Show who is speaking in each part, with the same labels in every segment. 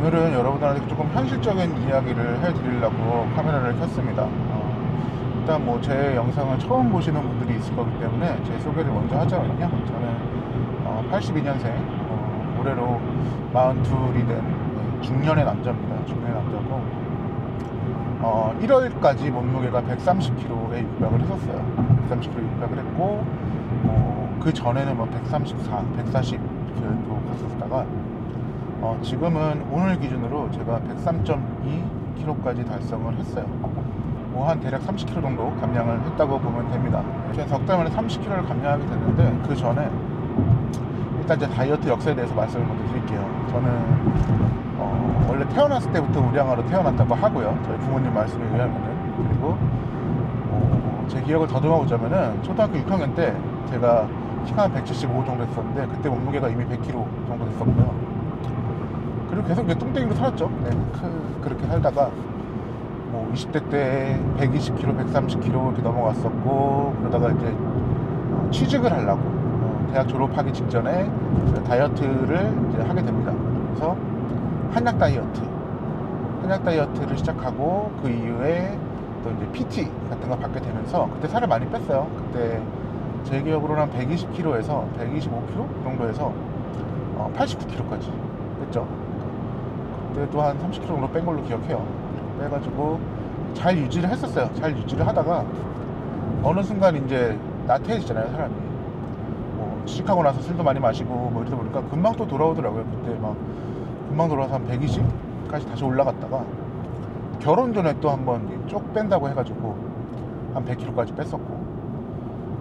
Speaker 1: 오늘은 여러분들한테 조금 현실적인 이야기를 해드리려고 카메라를 켰습니다. 일단 뭐 제 영상을 처음 보시는 분들이 있을 거기 때문에 제 소개를 먼저 하자면요, 저는 82년생 올해로 42이 된 중년의 남자입니다. 중년의 남자고 1월까지 몸무게가 130kg에 육박을 했었어요. 130kg 육박을 했고 그 전에는 뭐 134, 140 이렇게 갔었다가 지금은 오늘 기준으로 제가 103.2kg까지 달성을 했어요. 뭐 한 대략 30kg 정도 감량을 했다고 보면 됩니다. 제가 석 달 만에 30kg를 감량하게 됐는데, 그 전에 일단 제 다이어트 역사에 대해서 말씀을 먼저 드릴게요. 저는 원래 태어났을 때부터 우량아로 태어났다고 하고요, 저희 부모님 말씀에 의하면은. 그리고 제 기억을 더듬어 보자면은 초등학교 6학년 때 제가 키가 한 175 정도 됐었는데, 그때 몸무게가 이미 100kg 정도 됐었고요. 그리고 계속 이제 뚱땡이로 살았죠. 네, 그렇게 살다가 뭐 20대 때 120kg, 130kg 이렇게 넘어갔었고, 그러다가 이제 취직을 하려고 대학 졸업하기 직전에 다이어트를 이제 하게 됩니다. 그래서 한약 다이어트를 시작하고, 그 이후에 또 이제 PT 같은 거 받게 되면서 그때 살을 많이 뺐어요. 그때 제 기억으로는 한 120kg에서 125kg 정도에서 89kg까지 뺐죠. 그때도 한 30kg 정도 뺀 걸로 기억해요. 빼가지고 잘 유지를 했었어요. 잘 유지를 하다가 어느 순간 이제 나태해지잖아요, 사람이. 뭐 취직하고 나서 술도 많이 마시고 뭐 이러다 보니까 금방 또 돌아오더라고요. 그때 막 금방 돌아와서 한 120까지 다시 올라갔다가, 결혼 전에 또 한번 쪽 뺀다고 해가지고 한 100kg까지 뺐었고,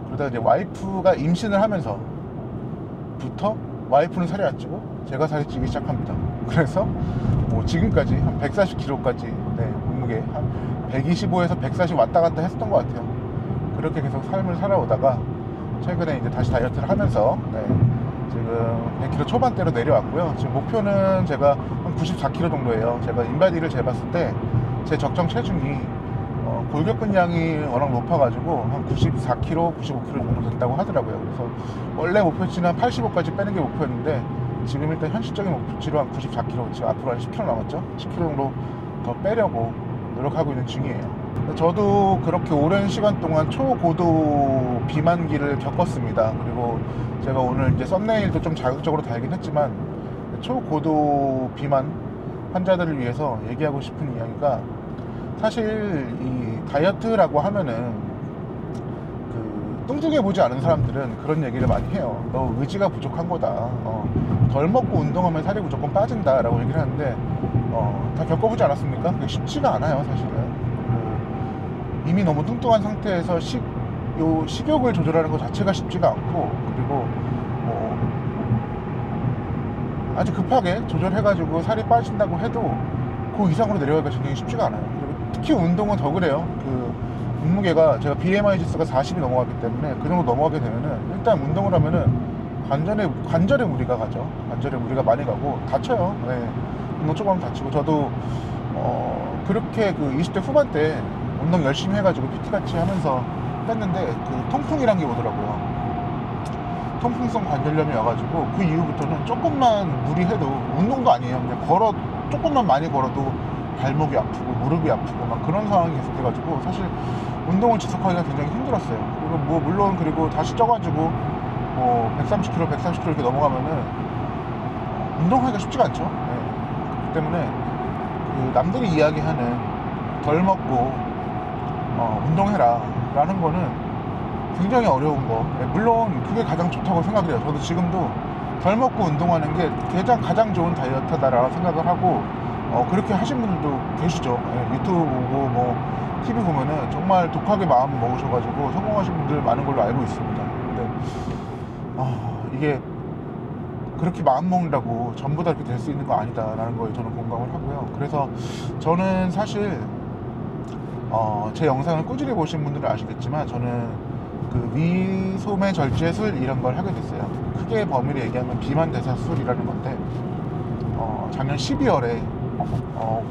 Speaker 1: 그러다가 이제 와이프가 임신을 하면서부터 와이프는 살이 안 찌고 제가 살이 찌기 시작합니다. 그래서 뭐 지금까지 한 140kg까지, 몸무게 한 125에서 140 왔다 갔다 했었던 것 같아요. 그렇게 계속 삶을 살아오다가 최근에 이제 다시 다이어트를 하면서 지금 100kg 초반대로 내려왔고요. 지금 목표는 제가 한 94kg 정도예요. 제가 인바디를 재봤을 때 제 적정 체중이 골격근량이 워낙 높아가지고 한 94kg, 95kg 정도 된다고 하더라고요. 그래서 원래 목표치는 한 85까지 빼는 게 목표였는데, 지금 일단 현실적인 목표치로 한 94kg, 지금 앞으로 한 10kg 남았죠? 10kg 정도 더 빼려고 노력하고 있는 중이에요. 저도 그렇게 오랜 시간 동안 초고도 비만기를 겪었습니다. 그리고 제가 오늘 이제 썸네일도 좀 자극적으로 달긴 했지만, 초고도 비만 환자들을 위해서 얘기하고 싶은 이야기가, 사실 이 다이어트라고 하면은 뚱뚱해 보지 않은 사람들은 그런 얘기를 많이 해요. 너 의지가 부족한 거다. 덜 먹고 운동하면 살이 무조건 빠진다 라고 얘기를 하는데, 다 겪어보지 않았습니까? 그게 쉽지가 않아요, 사실은. 이미 너무 뚱뚱한 상태에서 식욕을 조절하는 것 자체가 쉽지가 않고, 그리고 아주 급하게 조절해가지고 살이 빠진다고 해도 그 이상으로 내려가기가 굉장히 쉽지가 않아요. 그리고 특히 운동은 더 그래요. 몸무게가, 제가 BMI 지수가 40이 넘어갔기 때문에 그 정도 넘어가게 되면은 일단 운동을 하면은 관절에 무리가 가죠. 관절에 무리가 많이 가고 다쳐요. 운동 조금 하면 다치고, 저도 그렇게 20대 후반 때 운동 열심히 해가지고 PT 같이 하면서 했는데, 통풍이란 게 오더라고요. 통풍성 관절염이 와가지고 그 이후부터는 조금만 무리해도, 운동도 아니에요, 그냥 조금만 많이 걸어도 발목이 아프고 무릎이 아프고 막 그런 상황이 계속돼가지고, 사실 운동을 지속하기가 굉장히 힘들었어요. 그리고 뭐 물론 그리고 다시 쪄가지고 130kg, 140kg 이렇게 넘어가면은 운동하기가 쉽지가 않죠. 그렇기 때문에 남들이 이야기하는 덜 먹고 운동해라 라는 거는 굉장히 어려운 거. 물론 그게 가장 좋다고 생각을 해요. 저도 지금도 덜 먹고 운동하는 게 가장 좋은 다이어트다라고 생각을 하고, 그렇게 하신 분들도 계시죠. 유튜브 보고 뭐 TV 보면은 정말 독하게 마음 먹으셔가지고 성공하신 분들 많은 걸로 알고 있습니다. 근데 이게 그렇게 마음 먹는다고 전부 다 이렇게 될 수 있는 거 아니다라는 거에 저는 공감을 하고요. 그래서 저는 사실 제 영상을 꾸준히 보신 분들은 아시겠지만, 저는 위소매 절제술 이런 걸 하게 됐어요. 크게 범위를 얘기하면 비만대사술이라는 건데, 작년 12월에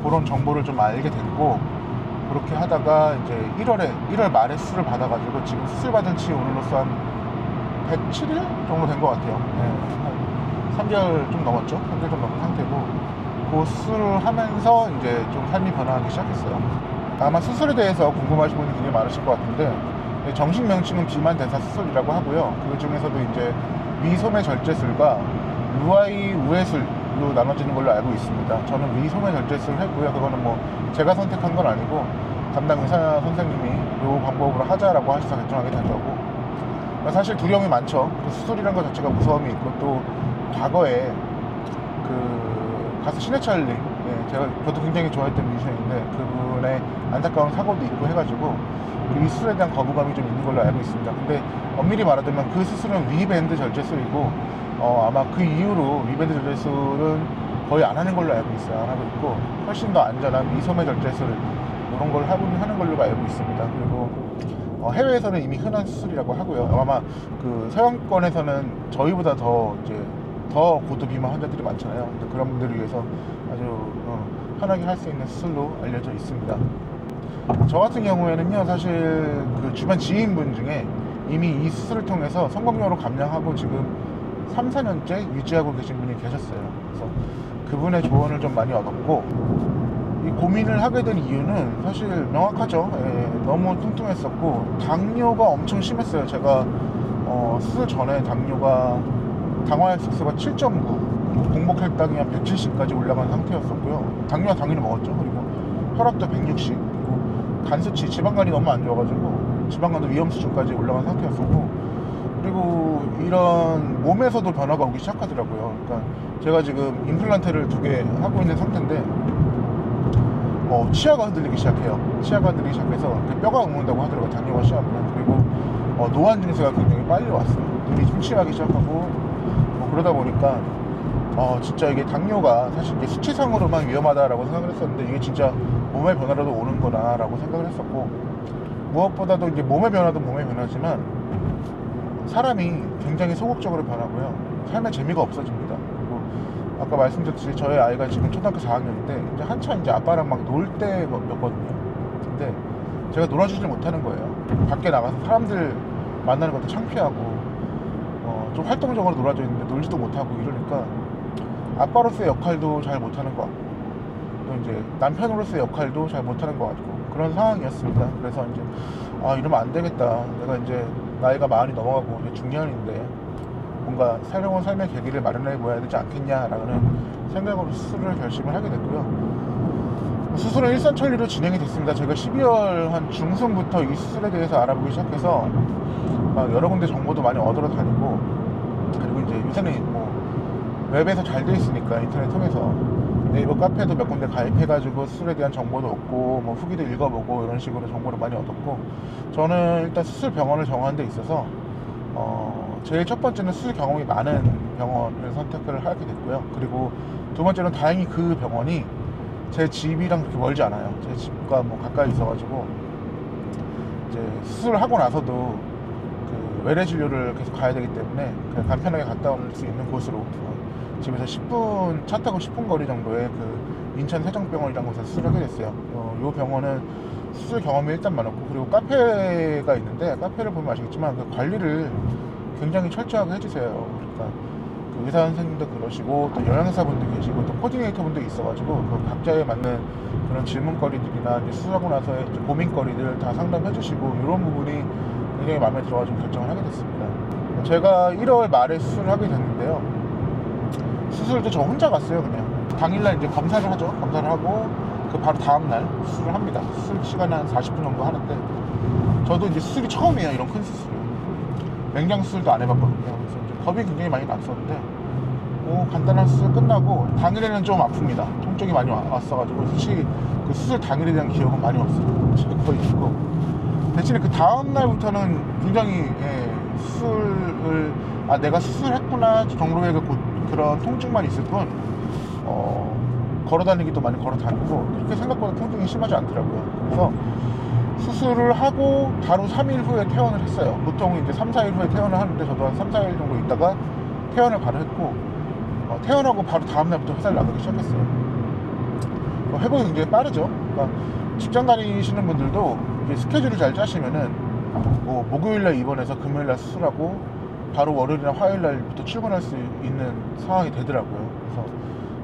Speaker 1: 그런 정보를 좀 알게 됐고, 그렇게 하다가 이제 1월 말에 수술을 받아가지고 지금 수술 받은 지 오늘로써 한 107일 정도 된 것 같아요. 한 3개월 좀 넘었죠. 3개월 좀 넘은 상태고, 그 수술을 하면서 이제 좀 삶이 변화하기 시작했어요. 아마 수술에 대해서 궁금하신 분이 굉장히 많으실 것 같은데, 정식 명칭은 비만 대사 수술이라고 하고요. 그 중에서도 이제 미소매 절제술과 루아이 우회술로 나눠지는 걸로 알고 있습니다. 저는 미소매 절제술을 했고요. 그거는 뭐 제가 선택한 건 아니고 담당 의사 선생님이 이 방법으로 하자라고 하셔서 결정하게 된 거고, 사실 두려움이 많죠. 그 수술이란 것 자체가 무서움이 있고, 또 과거에 그 가수 신해철 님, 저도 굉장히 좋아했던 뮤지션인데 그분의 안타까운 사고도 있고 해가지고 이 수술에 대한 거부감이 좀 있는 걸로 알고 있습니다. 근데 엄밀히 말하자면 그 수술은 위밴드 절제술이고, 아마 그 이후로 위밴드 절제술은 거의 안 하는 걸로 알고 있어요. 안 하고 있고, 훨씬 더 안전한 미소매 절제술 이런 걸 하는 걸로 알고 있습니다. 그리고 해외에서는 이미 흔한 수술이라고 하고요. 아마 그 서양권에서는 저희보다 더 고도 비만 환자들이 많잖아요. 근데 그런 분들을 위해서 아주 편하게 할 수 있는 수술로 알려져 있습니다. 저 같은 경우에는요, 사실 그 주변 지인분 중에 이미 이 수술을 통해서 성공적으로 감량하고 지금 3, 4년째 유지하고 계신 분이 계셨어요. 그래서 그분의 조언을 좀 많이 얻었고, 이 고민을 하게 된 이유는 사실 명확하죠. 너무 뚱뚱했었고 당뇨가 엄청 심했어요. 제가 수술 전에 당화혈색소가 7.9, 공복 혈당이 한 170까지 올라간 상태였었고요. 당뇨가 당연히 먹었죠. 그리고 혈압도 160, 그리고 간 수치, 지방간이 너무 안 좋아가지고 지방간도 위험 수준까지 올라간 상태였었고, 그리고 이런 몸에서도 변화가 오기 시작하더라고요. 그러니까 제가 지금 임플란트를 2개 하고 있는 상태인데 치아가 흔들리기 시작해요. 치아가 흔들리기 시작해서 뼈가 응온다고 하더라고요. 당뇨가 심하면. 그리고 노안 증세가 굉장히 빨리 왔어요. 눈이 침침하기 시작하고 그러다 보니까 진짜 이게 당뇨가 사실 이게 수치상으로만 위험하다라고 생각을 했었는데, 이게 진짜 몸의 변화로도 오는구나 라고 생각을 했었고, 무엇보다도 이제 몸의 변화도 몸의 변화지만 사람이 굉장히 소극적으로 변하고요. 삶의 재미가 없어집니다. 그리고 아까 말씀드렸듯이 저희 아이가 지금 초등학교 4학년인데 이제 한참 이제 아빠랑 막 놀 때였거든요. 근데 제가 놀아주질 못하는 거예요. 밖에 나가서 사람들 만나는 것도 창피하고 좀 활동적으로 놀아줘 있는데 놀지도 못하고 이러니까 아빠로서의 역할도 잘 못하는 것 같고, 또 이제 남편으로서의 역할도 잘 못하는 것 같고, 그런 상황이었습니다. 그래서 이제 이러면 안 되겠다. 내가 이제 나이가 40이 넘어가고 이제 중년인데 뭔가 새로운 삶의 계기를 마련해 보아야 되지 않겠냐라는 생각으로 수술을 결심을 하게 됐고요. 수술은 일선천리로 진행이 됐습니다. 제가 12월 한 중순부터 이 수술에 대해서 알아보기 시작해서 여러 군데 정보도 많이 얻으러 다니고, 그리고 이제 요새는 뭐 웹에서 잘 돼 있으니까 인터넷 통해서 네이버 카페도 몇 군데 가입해가지고 수술에 대한 정보도 얻고, 뭐 후기도 읽어보고 이런 식으로 정보를 많이 얻었고, 저는 일단 수술 병원을 정하는 데 있어서 제일 첫 번째는 수술 경험이 많은 병원을 선택을 하게 됐고요. 그리고 두 번째는 다행히 그 병원이 제 집이랑 그렇게 멀지 않아요. 제 집과 뭐 가까이 있어가지고 이제 수술을 하고 나서도 그 외래 진료를 계속 가야 되기 때문에 그냥 간편하게 갔다 올 수 있는 곳으로 집에서 10분, 차 타고 10분 거리 정도의 그 인천 세종병원이라는 곳에서 수술을 하게 됐어요. 이 병원은 수술 경험이 일단 많았고, 그리고 카페가 있는데 카페를 보면 아시겠지만 그 관리를 굉장히 철저하게 해주세요. 그러니까 그 의사 선생님도 그러시고, 또 영양사분도 계시고, 또 코디네이터 분도 있어가지고 그 각자에 맞는 그런 질문거리들이나 이제 수술하고 나서의 이제 고민거리들 다 상담해 주시고, 이런 부분이 굉장히 마음에 들어가지고 결정을 하게 됐습니다. 제가 1월 말에 수술을 하게 됐는데요. 수술도 저 혼자 갔어요. 그냥 당일날 이제 검사를 하죠. 검사를 하고 그 바로 다음날 수술을 합니다. 수술 시간은 한 40분 정도 하는데, 저도 이제 수술이 처음이에요. 이런 큰 수술, 맹장 수술도 안 해봤거든요. 그래서 이제 겁이 굉장히 많이 났었는데, 간단한 수술 끝나고 당일에는 좀 아픕니다. 통증이 많이 왔어가지고 솔직히 그 수술 당일에 대한 기억은 많이 없어요. 제가 거의 있고, 대신에 그 다음날부터는 굉장히 수술을 내가 수술했구나 정도의 그런 통증만 있을 뿐 걸어다니기도 많이 걸어다니고 그렇게 생각보다 통증이 심하지 않더라고요. 그래서 수술을 하고 바로 3일 후에 퇴원을 했어요. 보통 이제 3, 4일 후에 퇴원을 하는데 저도 한 3, 4일 정도 있다가 퇴원을 바로 했고, 퇴원하고 바로 다음날부터 회사를 나가기 시작했어요. 회복이 굉장히 빠르죠. 그러니까 직장 다니시는 분들도 이제 스케줄을 잘 짜시면은 뭐 목요일날 입원해서 금요일날 수술하고 바로 월요일이나 화요일날부터 출근할 수 있는 상황이 되더라고요. 그래서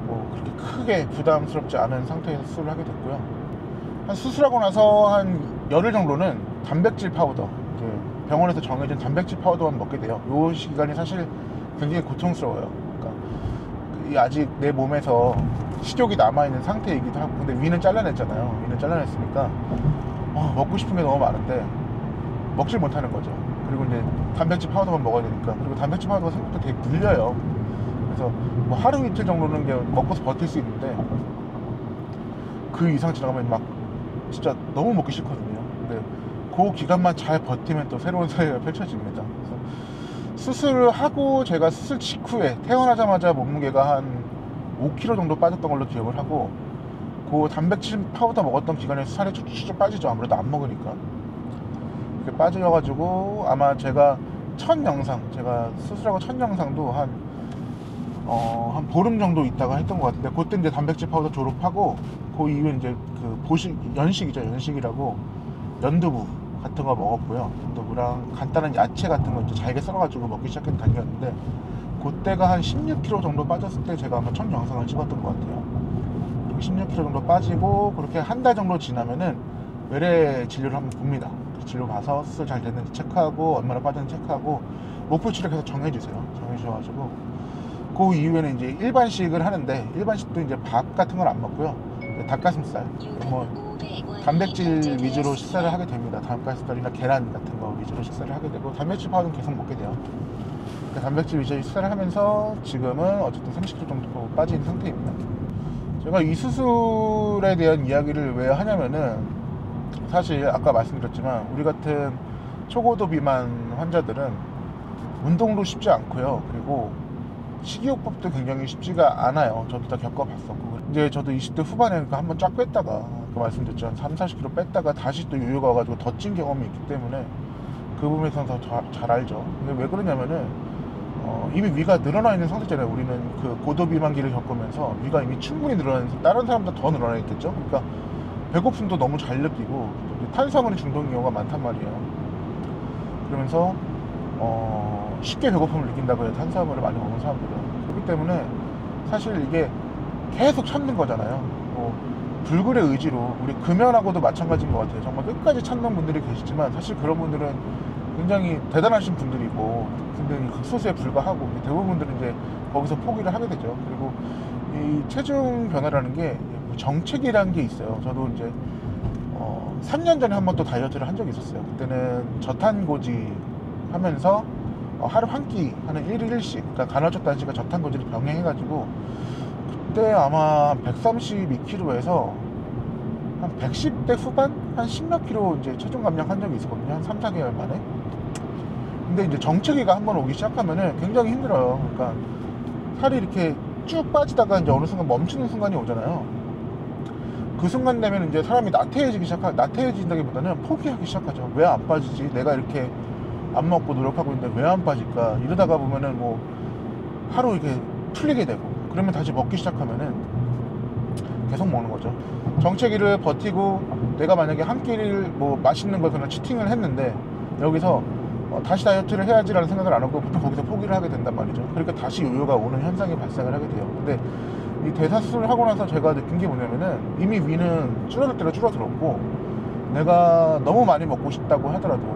Speaker 1: 뭐 그렇게 크게 부담스럽지 않은 상태에서 수술을 하게 됐고요. 한 수술하고 나서 한 열흘 정도는 단백질 파우더, 이제 병원에서 정해진 단백질 파우더만 먹게 돼요. 요 시간이 사실 굉장히 고통스러워요. 그러니까 이 아직 내 몸에서 식욕이 남아있는 상태이기도 하고, 근데 위는 잘라냈잖아요. 위는 잘라냈으니까 먹고 싶은 게 너무 많은데 먹질 못하는 거죠. 그리고 이제 단백질 파우더만 먹어야 되니까. 그리고 단백질 파우더가 생각보다 되게 물려요. 그래서 뭐 하루 이틀 정도는 그냥 먹고서 버틸 수 있는데 그 이상 지나가면 막 진짜 너무 먹기 싫거든요. 근데 그 기간만 잘 버티면 또 새로운 사회가 펼쳐집니다. 그래서 수술을 하고, 제가 수술 직후에 태어나자마자 몸무게가 한 5kg 정도 빠졌던 걸로 기억을 하고, 그 단백질 파우더 먹었던 기간에 살이 쭉쭉 빠지죠. 아무래도 안 먹으니까. 이렇게 빠져가지고 아마 제가 제가 수술하고 첫 영상도 한 보름 정도 있다가 했던 것 같은데, 그때 이제 단백질 파우더 졸업하고, 그 이후에 이제 연식이라고 연두부 같은 거 먹었고요. 연두부랑 간단한 야채 같은 거 이제 잘게 썰어가지고 먹기 시작한 단계였는데, 그때가 한 16kg 정도 빠졌을 때 제가 아마 첫 영상을 찍었던 것 같아요. 그리고 16kg 정도 빠지고, 그렇게 한 달 정도 지나면은 외래 진료를 한번 봅니다. 진료 가서 수술 잘 됐는지 체크하고, 얼마나 빠졌는지 체크하고, 목표치를 계속 정해주셔가지고, 그 이후에는 이제 일반식을 하는데, 일반식도 이제 밥 같은 건 안 먹고요. 닭가슴살, 뭐 단백질 위주로 식사를 하게 됩니다. 닭가슴살이나 계란 같은 거 위주로 식사를 하게 되고, 단백질 파우더는 계속 먹게 돼요. 그러니까 단백질 위주로 식사를 하면서 지금은 어쨌든 30kg 정도 빠진 상태입니다. 제가 이 수술에 대한 이야기를 왜 하냐면은, 사실 아까 말씀드렸지만 우리 같은 초고도 비만 환자들은 운동도 쉽지 않고요. 그리고 식이요법도 굉장히 쉽지가 않아요. 저도 다 겪어봤었고, 이제 저도 20대 후반에 한번 쫙 뺐다가, 아까 말씀드렸죠, 한 30-40kg 뺐다가 다시 또 요요가 와가지고 더 찐 경험이 있기 때문에 그 부분에서는 더 잘 알죠. 근데 왜 그러냐면은 이미 위가 늘어나 있는 상태잖아요. 우리는 그 고도 비만기를 겪으면서 위가 이미 충분히 늘어나 있는, 다른 사람보다 더 늘어나 있겠죠. 그러니까 배고픔도 너무 잘 느끼고, 탄수화물 중독인 경우가 많단 말이에요. 그러면서 쉽게 배고픔을 느낀다고 해요. 탄수화물을 많이 먹는 사람들은. 그렇기 때문에 사실 이게 계속 찾는 거잖아요. 불굴의 의지로, 우리 금연하고도 마찬가지인 것 같아요. 정말 끝까지 찾는 분들이 계시지만, 사실 그런 분들은 굉장히 대단하신 분들이고 굉장히 극소수에 불과하고, 대부분들은 이제 거기서 포기를 하게 되죠. 그리고 이 체중 변화라는 게 정책이라는 게 있어요. 저도 이제 3년 전에 한 번 또 다이어트를 한 적이 있었어요. 그때는 저탄고지 하면서 하루 한 끼 하는 1일 1식, 그러니까 간헐적 단식과 저탄고지를 병행해가지고, 그때 아마 132kg에서 한 110대 후반? 한 10몇 킬로 이제 체중 감량한 적이 있었거든요. 한 3, 4개월 만에. 근데 이제 정체기가 한번 오기 시작하면은 굉장히 힘들어요. 그러니까 살이 이렇게 쭉 빠지다가 이제 어느 순간 멈추는 순간이 오잖아요. 그 순간 되면 이제 사람이 나태해진다기보다는 포기하기 시작하죠. 왜 안 빠지지? 내가 이렇게 안 먹고 노력하고 있는데 왜 안 빠질까? 이러다가 보면은 뭐 하루 이렇게 풀리게 되고, 그러면 다시 먹기 시작하면은 계속 먹는 거죠. 정체기를 버티고, 내가 만약에 한 끼를 뭐 맛있는 걸 그냥 치팅을 했는데, 여기서 다시 다이어트를 해야지라는 생각을 안 하고 보통 거기서 포기를 하게 된단 말이죠. 그러니까 다시 요요가 오는 현상이 발생을 하게 돼요. 근데 이 대사수술을 하고 나서 제가 느낀 게 뭐냐면은, 이미 위는 줄어들 대로 줄어들었고, 내가 너무 많이 먹고 싶다고 하더라도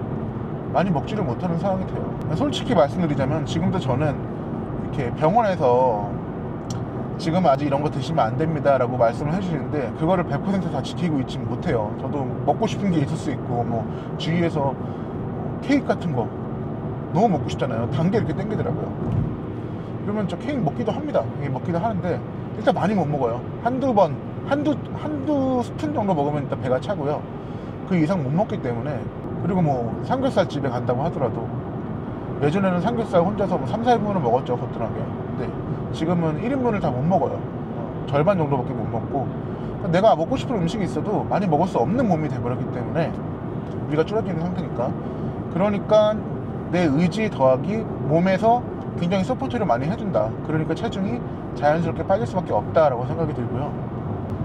Speaker 1: 많이 먹지를 못하는 상황이 돼요. 솔직히 말씀드리자면, 지금도 저는 이렇게 병원에서 지금 아직 이런 거 드시면 안 됩니다 라고 말씀을 해주시는데, 그거를 100% 다 지키고 있지 못해요. 저도 먹고 싶은 게 있을 수 있고, 뭐 주위에서 케이크 같은 거 너무 먹고 싶잖아요. 단 게 이렇게 땡기더라고요. 그러면 저 케이크 먹기도 합니다. 먹기도 하는데 일단 많이 못 먹어요. 한두 스푼 정도 먹으면 일단 배가 차고요. 그 이상 못 먹기 때문에. 그리고 뭐 삼겹살 집에 간다고 하더라도, 예전에는 삼겹살 혼자서 뭐 3, 4인분을 먹었죠, 거뜬하게. 근데 지금은 1인분을 다 못 먹어요. 절반 정도밖에 못 먹고, 내가 먹고 싶은 음식이 있어도 많이 먹을 수 없는 몸이 돼버렸기 때문에, 위가 줄어지는 상태니까. 그러니까 내 의지 더하기 몸에서 굉장히 서포트를 많이 해준다. 그러니까 체중이 자연스럽게 빠질 수밖에 없다라고 생각이 들고요.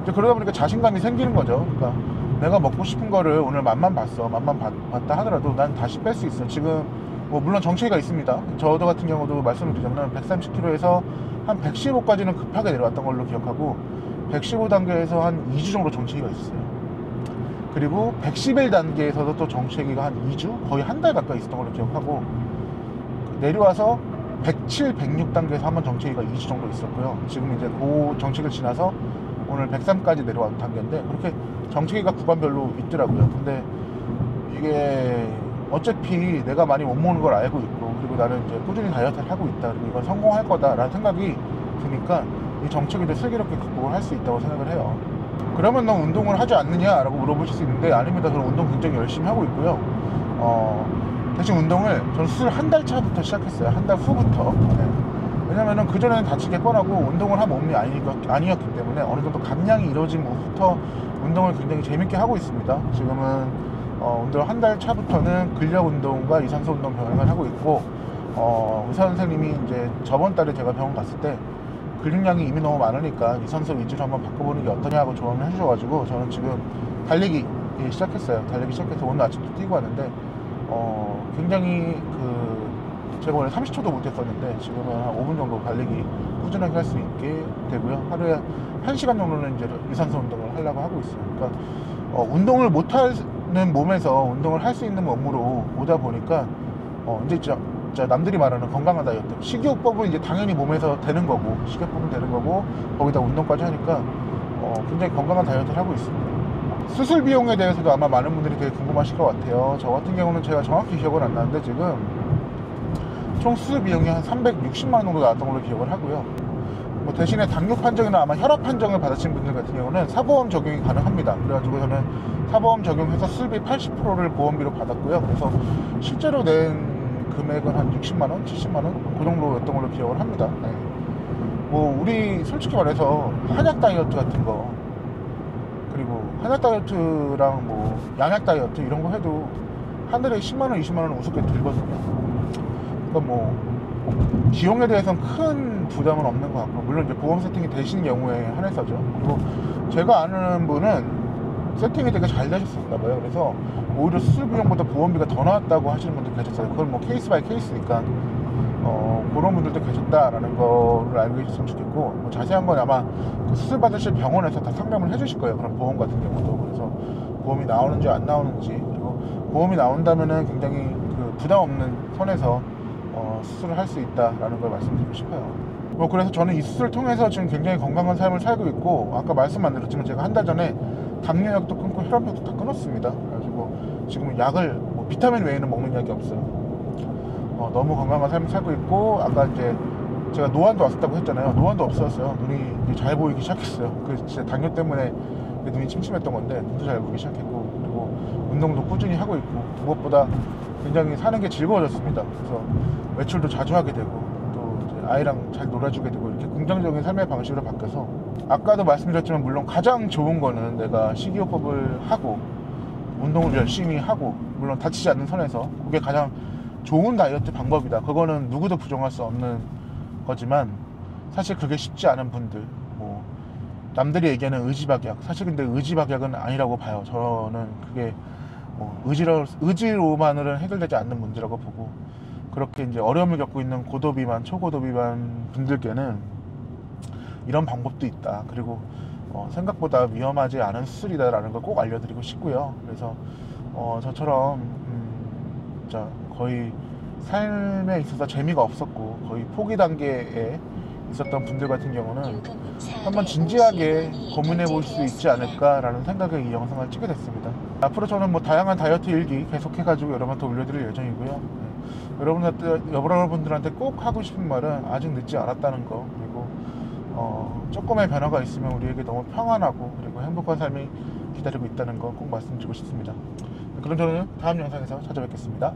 Speaker 1: 이제 그러다 보니까 자신감이 생기는 거죠. 그러니까 내가 먹고 싶은 거를 오늘 맛만 봤다 하더라도 난 다시 뺄 수 있어. 지금 뭐 물론 정체기가 있습니다. 저도 같은 경우도 말씀을 드리자면 130km에서 한 115까지는 급하게 내려왔던 걸로 기억하고 115 단계에서 한 2주 정도 정체기가 있었어요. 그리고 111 단계에서도 또 정체기가 한 2주, 거의 한 달 가까이 있었던 걸로 기억하고, 내려와서 107, 106 단계에서 한번 정체기가 2주 정도 있었고요. 지금 이제 그 정체기를 지나서 오늘 103까지 내려온 단계인데, 그렇게 정체기가 구간별로 있더라고요. 근데 이게 어차피 내가 많이 못 먹는 걸 알고 있고, 그리고 나는 이제 꾸준히 다이어트를 하고 있다, 그리고 이건 성공할 거다라는 생각이 드니까 이 정체기도 슬기롭게 극복을 할 수 있다고 생각을 해요. 그러면 너 운동을 하지 않느냐 라고 물어보실 수 있는데, 아닙니다. 저는 운동 굉장히 열심히 하고 있고요. 대신 운동을 저는 수술 한 달 차부터 시작했어요. 한 달 후부터. 네. 왜냐면은 그전에는 다치게 뻔하고 운동을 한 몸이 아니었기 때문에 어느 정도 감량이 이루어진 후부터 운동을 굉장히 재밌게 하고 있습니다. 지금은 운동 한 달 차부터는 근력 운동과 유산소 운동 병행을 하고 있고, 의사 선생님이 이제 저번 달에 제가 병원 갔을 때 근육량이 이미 너무 많으니까 유산소 위주로 한번 바꿔보는 게 어떠냐고 조언을 해주셔가지고, 저는 지금 달리기 시작했어요. 달리기 시작해서 오늘 아침도 뛰고 왔는데, 굉장히 제가 원래 30초도 못했었는데 지금은 한 5분 정도 달리기 꾸준하게 할 수 있게 되고요. 하루에 1시간 정도는 이제 유산소 운동을 하려고 하고 있어요. 그러니까 운동을 못하는 몸에서 운동을 할 수 있는 몸으로 오다 보니까 이제 진짜 남들이 말하는 건강한 다이어트, 식이요법은 이제 당연히 몸에서 되는 거고, 식이요법은 되는 거고, 거기다 운동까지 하니까 굉장히 건강한 다이어트를 하고 있습니다. 수술 비용에 대해서도 아마 많은 분들이 되게 궁금하실 것 같아요. 저 같은 경우는 제가 정확히 기억은 안 나는데 지금 총 수술 비용이 한 360만 원 정도 나왔던 걸로 기억을 하고요. 뭐 대신에 당뇨 판정이나 아마 혈압 판정을 받으신 분들 같은 경우는 사보험 적용이 가능합니다. 그래가지고 저는 사보험 적용해서 수술비 80%를 보험비로 받았고요. 그래서 실제로 낸 금액은 한 60만원, 70만원 그 정도였던 걸로 기억을 합니다. 네. 뭐 우리 솔직히 말해서 한약 다이어트 같은 거, 그리고 한약 다이어트랑 뭐 양약 다이어트 이런 거 해도 한 달에 10만원, 20만원 우습게 들거든요. 그러니까 뭐 비용에 대해서는 큰 부담은 없는 것 같고, 물론 이제 보험 세팅이 되신 경우에 한해서죠. 그리고 제가 아는 분은 세팅이 되게 잘 되셨었나 봐요. 그래서 오히려 수술 비용보다 보험비가 더 나왔다고 하시는 분들 계셨어요. 그건 뭐 케이스 바이 케이스니까 그런 분들도 계셨다라는 거를 알고 계셨으면 좋겠고, 뭐 자세한 건 아마 그 수술 받으실 병원에서 다 상담을 해주실 거예요. 그런 보험 같은 경우도. 그래서 보험이 나오는지 안 나오는지, 그리고 보험이 나온다면은 굉장히 그 부담 없는 선에서 수술을 할 수 있다라는 걸 말씀드리고 싶어요. 뭐 그래서 저는 이 수술을 통해서 지금 굉장히 건강한 삶을 살고 있고, 아까 말씀 안 드렸지만 제가 한 달 전에 당뇨약도 끊고 혈압약도 다 끊었습니다. 그래가지고 지금은 약을 뭐 비타민 외에는 먹는 약이 없어요. 너무 건강한 삶을 살고 있고, 아까 이제 제가 노안도 왔었다고 했잖아요. 노안도 없었어요. 눈이 이제 잘 보이기 시작했어요. 그 진짜 당뇨 때문에 눈이 침침했던 건데 눈도 잘 보이기 시작했고, 그리고 운동도 꾸준히 하고 있고, 무엇보다 굉장히 사는 게 즐거워졌습니다. 그래서 외출도 자주 하게 되고, 또 이제 아이랑 잘 놀아주게 되고, 이렇게 긍정적인 삶의 방식으로 바뀌어서, 아까도 말씀드렸지만 물론 가장 좋은 거는 내가 식이요법을 하고 운동을 열심히 하고, 물론 다치지 않는 선에서 그게 가장 좋은 다이어트 방법이다. 그거는 누구도 부정할 수 없는 거지만, 사실 그게 쉽지 않은 분들, 뭐 남들이 얘기하는 의지박약, 사실 근데 의지박약은 아니라고 봐요. 저는 그게 의지로만으로는 해결되지 않는 문제라고 보고, 그렇게 이제 어려움을 겪고 있는 고도비만, 초고도비만 분들께는 이런 방법도 있다. 그리고 생각보다 위험하지 않은 수술이다라는 걸 꼭 알려드리고 싶고요. 그래서 저처럼 진짜 거의 삶에 있어서 재미가 없었고 거의 포기 단계에 있었던 분들 같은 경우는 한번 진지하게 고민해 볼 수 있지 않을까라는 생각에 이 영상을 찍게 됐습니다. 앞으로 저는 뭐 다양한 다이어트 일기 계속해가지고 여러분한테 올려드릴 예정이고요. 여러분들한테 꼭 하고 싶은 말은 아직 늦지 않았다는 거, 그리고 조금의 변화가 있으면 우리에게 너무 평안하고 그리고 행복한 삶이 기다리고 있다는 거 꼭 말씀드리고 싶습니다. 그럼 저는 다음 영상에서 찾아뵙겠습니다.